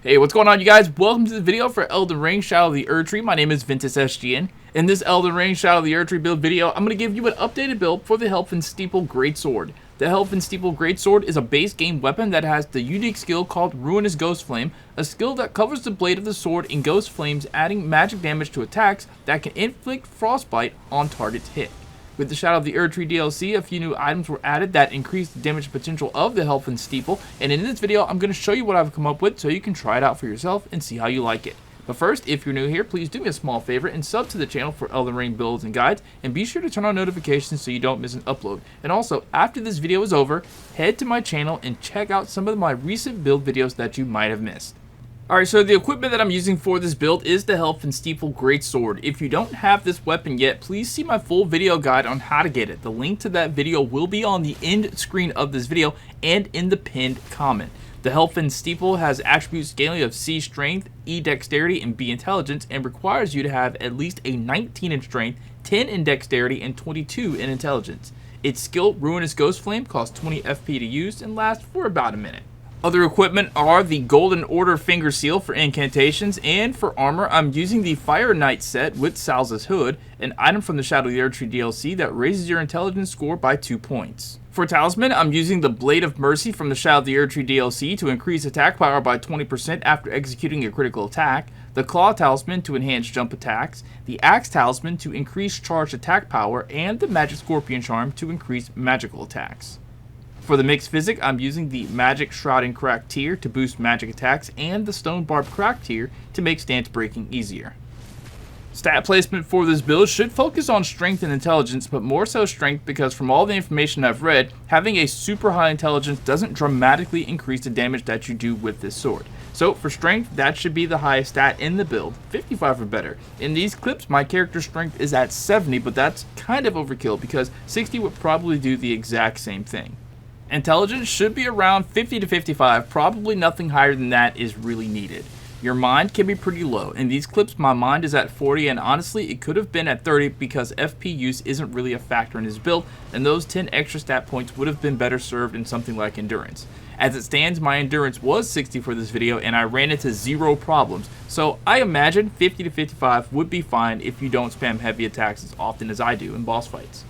Hey, what's going on, you guys? Welcome to the video for Elden Ring Shadow of the Erdtree. My name is Ventus SGN. In this Elden Ring Shadow of the Erdtree build video, I'm going to give you an updated build for the HELPHEN'S STEEPLE GREATSWORD. The HELPHEN'S STEEPLE GREATSWORD is a base game weapon that has the unique skill called Ruinous Ghost Flame, a skill that covers the blade of the sword in ghost flames, adding magic damage to attacks that can inflict frostbite on targets hit. With the Shadow of the Erdtree DLC, a few new items were added that increase the damage potential of the HELPHEN'S Steeple, and in this video I'm going to show you what I've come up with so you can try it out for yourself and see how you like it. But first, if you're new here, please do me a small favor and sub to the channel for Elden Ring builds and guides, and be sure to turn on notifications so you don't miss an upload. And also, after this video is over, head to my channel and check out some of my recent build videos that you might have missed. Alright, so the equipment that I'm using for this build is the HELPHEN'S Steeple Greatsword. If you don't have this weapon yet, please see my full video guide on how to get it. The link to that video will be on the end screen of this video and in the pinned comment. The HELPHEN'S Steeple has attribute scaling of C Strength, E Dexterity, and B Intelligence, and requires you to have at least a 19 in Strength, 10 in Dexterity, and 22 in Intelligence. Its skill, Ruinous Ghost Flame, costs 20 FP to use and lasts for about a minute. Other equipment are the Golden Order Finger Seal for incantations, and for armor I'm using the Fire Knight set with Salza's Hood, an item from the Shadow of the Erdtree DLC that raises your intelligence score by 2 points. For talisman, I'm using the Blade of Mercy from the Shadow of the Erdtree DLC to increase attack power by 20% after executing a critical attack, the Claw Talisman to enhance jump attacks, the Axe Talisman to increase charged attack power, and the Magic Scorpion Charm to increase magical attacks. For the mixed physic, I'm using the Magic Shrouding Crack tier to boost magic attacks and the Stone Barb Crack tier to make stance breaking easier. Stat placement for this build should focus on strength and intelligence, but more so strength because from all the information I've read, having a super high intelligence doesn't dramatically increase the damage that you do with this sword. So for strength, that should be the highest stat in the build, 55 or better. In these clips, my character's strength is at 70, but that's kind of overkill because 60 would probably do the exact same thing. Intelligence should be around 50 to 55, probably nothing higher than that is really needed. Your mind can be pretty low. In these clips, my mind is at 40, and honestly, it could have been at 30 because FP use isn't really a factor in this build, and those 10 extra stat points would have been better served in something like endurance. As it stands, my endurance was 60 for this video, and I ran into 0 problems, so I imagine 50 to 55 would be fine if you don't spam heavy attacks as often as I do in boss fights.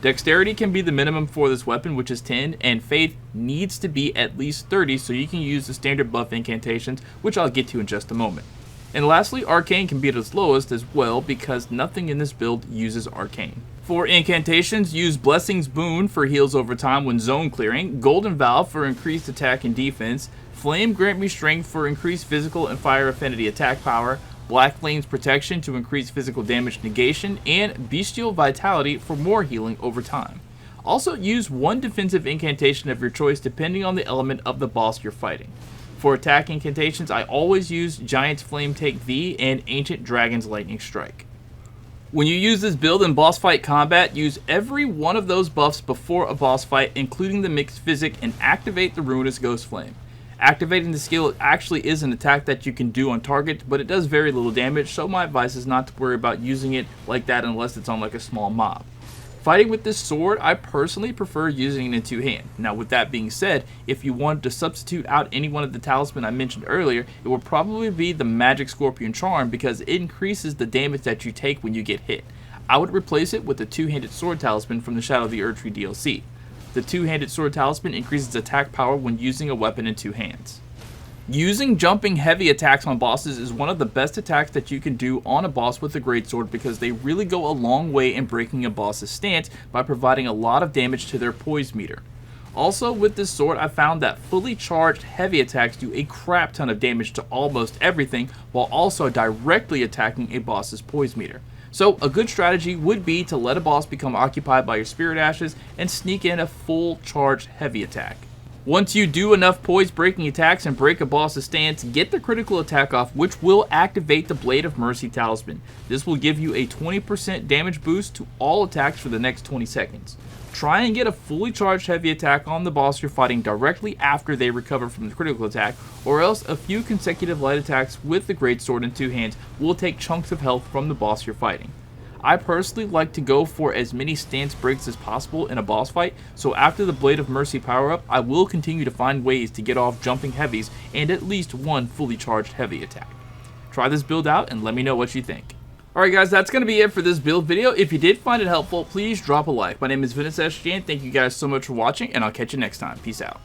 Dexterity can be the minimum for this weapon, which is 10, and Faith needs to be at least 30 so you can use the standard buff incantations, which I'll get to in just a moment. And lastly, Arcane can be at its lowest as well because nothing in this build uses Arcane. For incantations, use Blessing's Boon for heals over time when zone clearing, Golden Valve for increased attack and defense, Flame Grant Me Strength for increased physical and fire affinity attack power, Black Flame's Protection to increase physical damage negation, and Bestial Vitality for more healing over time. Also use one defensive incantation of your choice depending on the element of the boss you're fighting. For attack incantations, I always use Giant's Flame Take V and Ancient Dragon's Lightning Strike. When you use this build in boss fight combat, use every one of those buffs before a boss fight, including the mixed physic, and activate the Ruinous Ghost Flame. Activating the skill actually is an attack that you can do on target, but it does very little damage, so my advice is not to worry about using it like that unless it's on like a small mob. Fighting with this sword, I personally prefer using it in two-hand. Now with that being said, if you wanted to substitute out any one of the talisman I mentioned earlier, it would probably be the Magic Scorpion Charm because it increases the damage that you take when you get hit. I would replace it with the two-handed sword talisman from the Shadow of the Erdtree DLC. The two-handed sword talisman increases attack power when using a weapon in two hands. Using jumping heavy attacks on bosses is one of the best attacks that you can do on a boss with a greatsword because they really go a long way in breaking a boss's stance by providing a lot of damage to their poise meter. Also with this sword, I found that fully charged heavy attacks do a crap ton of damage to almost everything while also directly attacking a boss's poise meter. So a good strategy would be to let a boss become occupied by your Spirit Ashes and sneak in a full charged heavy attack. Once you do enough poise breaking attacks and break a boss's stance, get the critical attack off, which will activate the Blade of Mercy talisman. This will give you a 20% damage boost to all attacks for the next 20 seconds. Try and get a fully charged heavy attack on the boss you're fighting directly after they recover from the critical attack, or else a few consecutive light attacks with the greatsword in two hands will take chunks of health from the boss you're fighting. I personally like to go for as many stance breaks as possible in a boss fight, so after the Blade of Mercy power up, I will continue to find ways to get off jumping heavies and at least one fully charged heavy attack. Try this build out and let me know what you think. Alright guys, that's going to be it for this build video. If you did find it helpful, please drop a like. My name is Ventus, thank you guys so much for watching, and I'll catch you next time. Peace out.